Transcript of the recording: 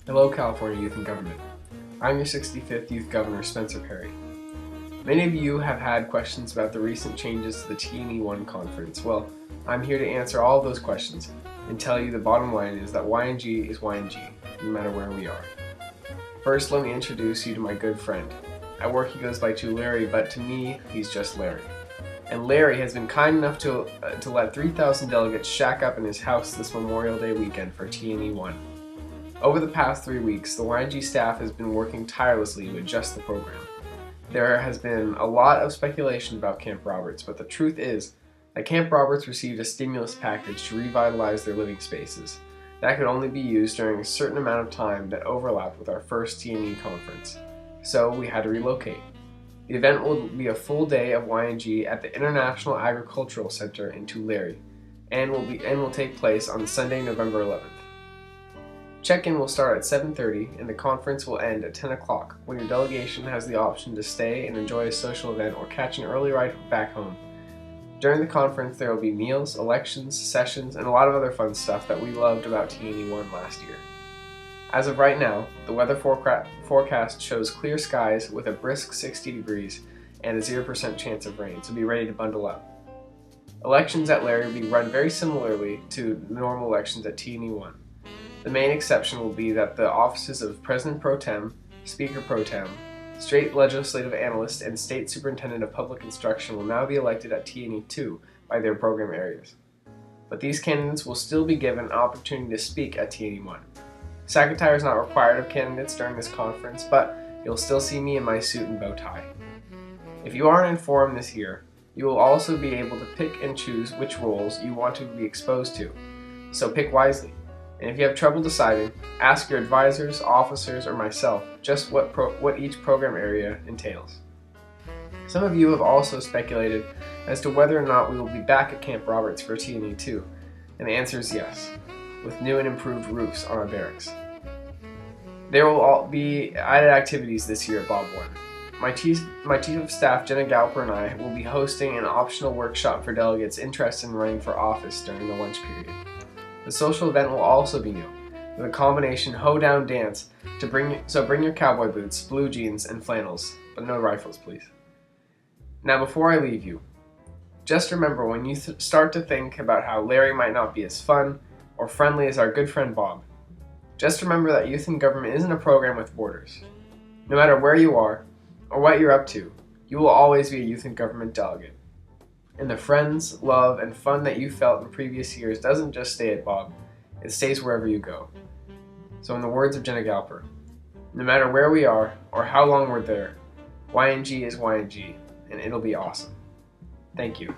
Hello, California Youth in Government. I'm your 65th Youth Governor, Spencer Perry. Many of you have had questions about the recent changes to the TNE1 conference. Well, I'm here to answer all of those questions and tell you the bottom line is that YNG is YNG, no matter where we are. First, let me introduce you to my good friend. At work he goes by Larry, but to me, he's just Larry. And Larry has been kind enough to let 3,000 delegates shack up in his house this Memorial Day weekend for TNE1. Over the past 3 weeks, the YNG staff has been working tirelessly to adjust the program. There has been a lot of speculation about Camp Roberts, but the truth is that Camp Roberts received a stimulus package to revitalize their living spaces. That could only be used during a certain amount of time that overlapped with our first TNE conference. So we had to relocate. The event will be a full day of YNG at the International Agricultural Center in Tulare and will take place on Sunday, November 11th. Check-in will start at 7:30 and the conference will end at 10 o'clock when your delegation has the option to stay and enjoy a social event or catch an early ride back home. During the conference there will be meals, elections, sessions, and a lot of other fun stuff that we loved about TNE1 last year. As of right now, the weather forecast shows clear skies with a brisk 60 degrees and a 0% chance of rain, so be ready to bundle up. Elections at Larry will be run very similarly to normal elections at TNE1. The main exception will be that the offices of President Pro Tem, Speaker Pro Tem, State Legislative Analyst, and State Superintendent of Public Instruction will now be elected at TNE2 by their program areas. But these candidates will still be given an opportunity to speak at TNE1. Secretary is not required of candidates during this conference, but you'll still see me in my suit and bow tie. If you aren't informed this year, you will also be able to pick and choose which roles you want to be exposed to, so pick wisely. And if you have trouble deciding, ask your advisors, officers, or myself just what each program area entails. Some of you have also speculated as to whether or not we will be back at Camp Roberts for TNE2, and the answer is yes, with new and improved roofs on our barracks. There will be added activities this year at Bob 1. My chief of staff, Jenna Galper, and I will be hosting an optional workshop for delegates interested in running for office during the lunch period. The social event will also be new, with a combination hoedown dance bring your cowboy boots, blue jeans, and flannels, but no rifles, please. Now before I leave you, just remember when you start to think about how Larry might not be as fun or friendly as our good friend Bob, just remember that Youth in Government isn't a program with borders. No matter where you are or what you're up to, you will always be a Youth in Government delegate. And the friends, love, and fun that you felt in previous years doesn't just stay at Bob, it stays wherever you go. So in the words of Jenna Galper, no matter where we are or how long we're there, YNG is YNG, and it'll be awesome. Thank you.